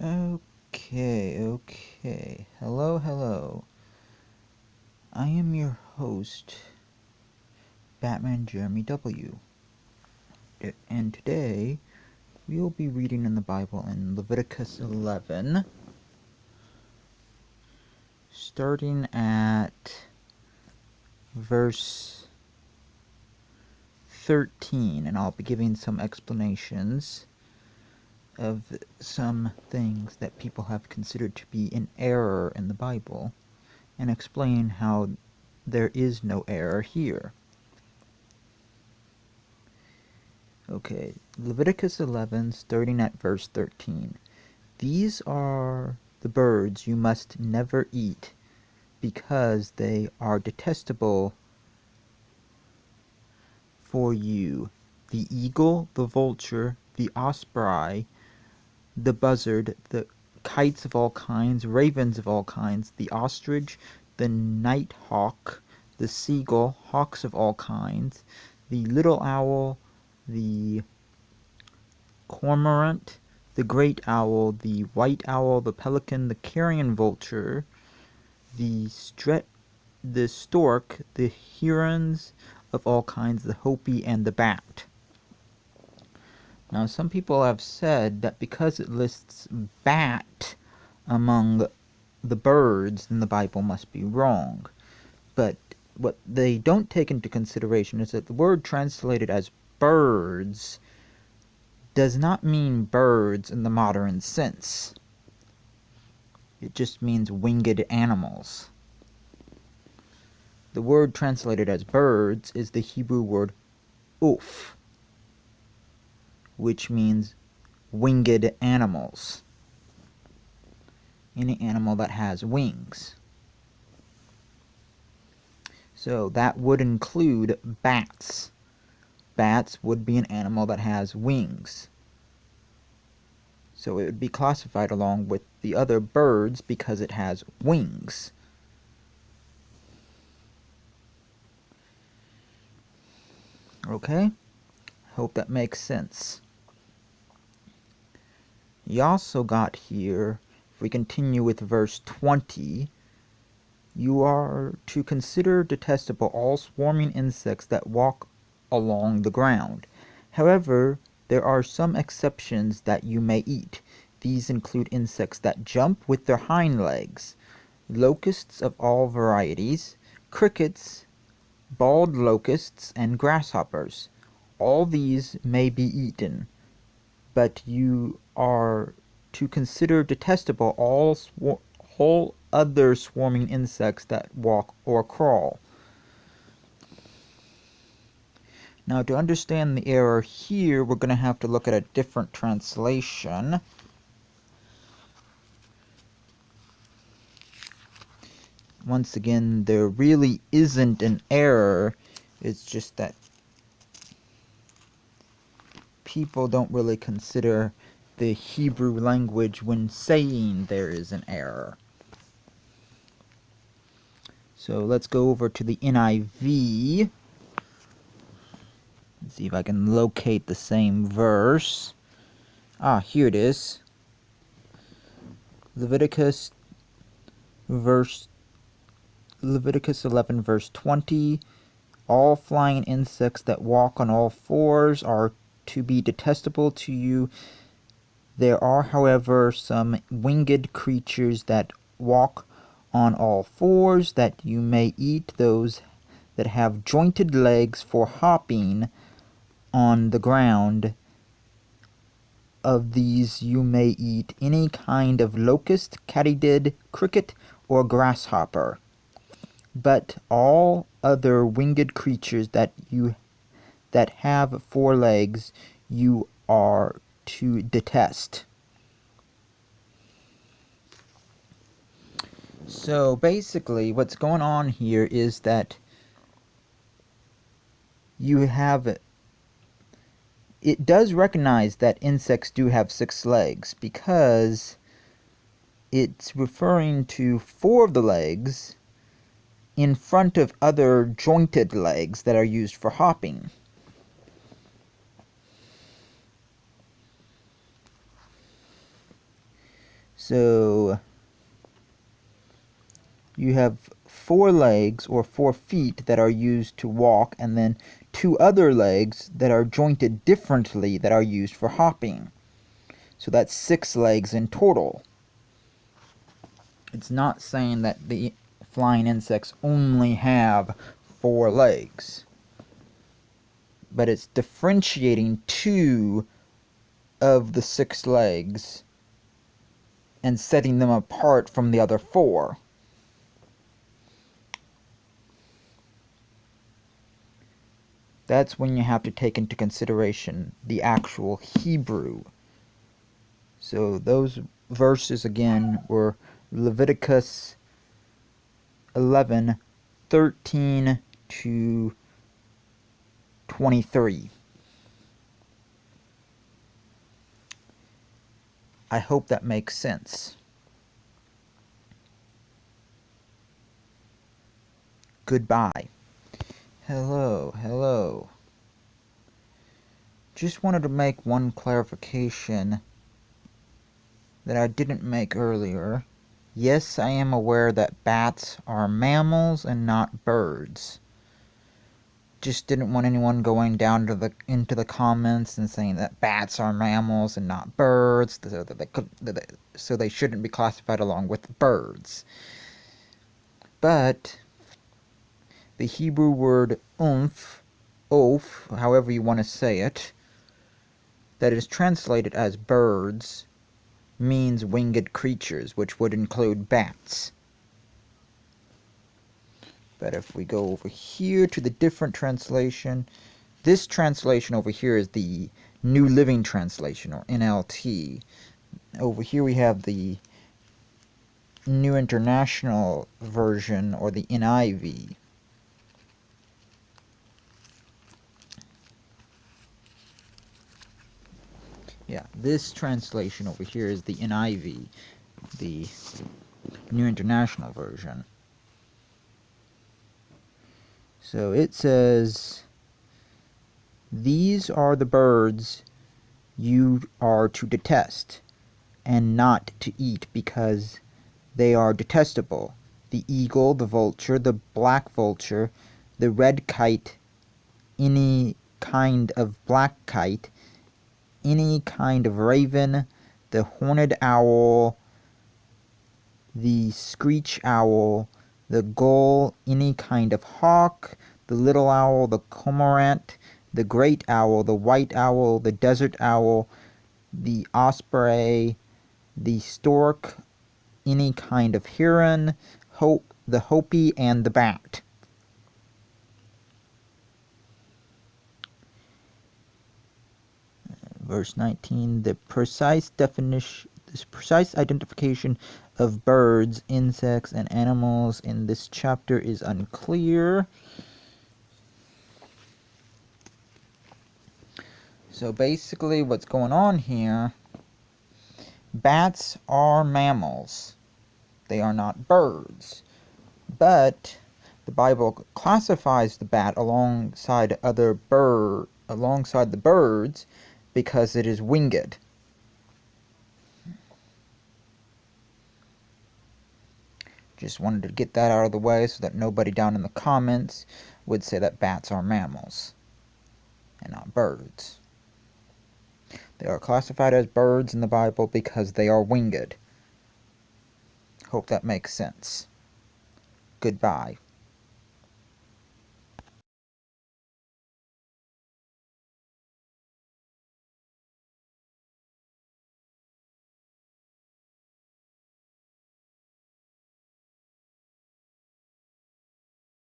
Okay. Hello. I am your host, Batman Jeremy W. And today, we will be reading in the Bible in Leviticus 11, starting at verse 13, and I'll be giving some explanations of some things that people have considered to be in error in the Bible, and explain how there is no error here. Okay, Leviticus 11, starting at verse 13. These are the birds you must never eat, because they are detestable for you: the eagle, the vulture, the osprey, the buzzard, the kites of all kinds, ravens of all kinds, the ostrich, the nighthawk, the seagull, hawks of all kinds, the little owl, the cormorant, the great owl, the white owl, the pelican, the carrion vulture, the stork, the herons of all kinds, the hopi, and the bat. Now, some people have said that because it lists bat among the birds, then the Bible must be wrong. But what they don't take into consideration is that the word translated as birds does not mean birds in the modern sense. It just means winged animals. The word translated as birds is the Hebrew word uf, which means winged animals. Any animal that has wings. So that would include bats. Bats would be an animal that has wings. So it would be classified along with the other birds because it has wings. Okay? Hope that makes sense. You also got here, if we continue with verse 20, you are to consider detestable all swarming insects that walk along the ground. However, there are some exceptions that you may eat. These include insects that jump with their hind legs, locusts of all varieties, crickets, bald locusts, and grasshoppers. All these may be eaten, but you are to consider detestable all other swarming insects that walk or crawl. Now, to understand the error here, we're going to have to look at a different translation. Once again, there really isn't an error. It's just that people don't really consider the Hebrew language when saying there is an error. So let's go over to the NIV. Let's see if I can locate the same verse. Here it is. Leviticus 11 verse 20. All flying insects that walk on all fours are to be detestable to you. There are, however, some winged creatures that walk on all fours that you may eat, those that have jointed legs for hopping on the ground. Of these you may eat any kind of locust, katydid, cricket, or grasshopper. But all other winged creatures that have 4 legs you are to detest. So basically what's going on here is that it does recognize that insects do have 6 legs, because it's referring to 4 of the legs in front of other jointed legs that are used for hopping. So you have 4 legs or 4 feet that are used to walk, and then 2 other legs that are jointed differently that are used for hopping. So that's 6 legs in total. It's not saying that the flying insects only have 4 legs, but it's differentiating 2 of the 6 legs and setting them apart from the other 4. That's when you have to take into consideration the actual Hebrew. So those verses again were Leviticus 11:13 to 23. I hope that makes sense. Goodbye. Hello. Just wanted to make one clarification that I didn't make earlier. Yes, I am aware that bats are mammals and not birds. Just didn't want anyone going down to into the comments and saying that bats are mammals and not birds, so they shouldn't be classified along with birds. But the Hebrew word oaf, however you want to say it, that is translated as birds, means winged creatures, which would include bats. But if we go over here to the different translation, this translation over here is the New Living Translation, or NLT. Over here we have the New International Version, or the NIV. Yeah, this translation over here is the NIV, the New International Version. So it says, "These are the birds you are to detest, and not to eat, because they are detestable: the eagle, the vulture, the black vulture, the red kite, any kind of black kite, any kind of raven, the horned owl, the screech owl, the gull, any kind of hawk, the little owl, the cormorant, the great owl, the white owl, the desert owl, the osprey, the stork, any kind of heron, the hopi, and the bat." Verse 19, the precise identification of birds, insects, and animals in this chapter is unclear. So basically what's going on here, bats are mammals. They are not birds. But the Bible classifies the bat alongside the birds because it is winged. Just wanted to get that out of the way so that nobody down in the comments would say that bats are mammals and not birds. They are classified as birds in the Bible because they are winged. Hope that makes sense. Goodbye.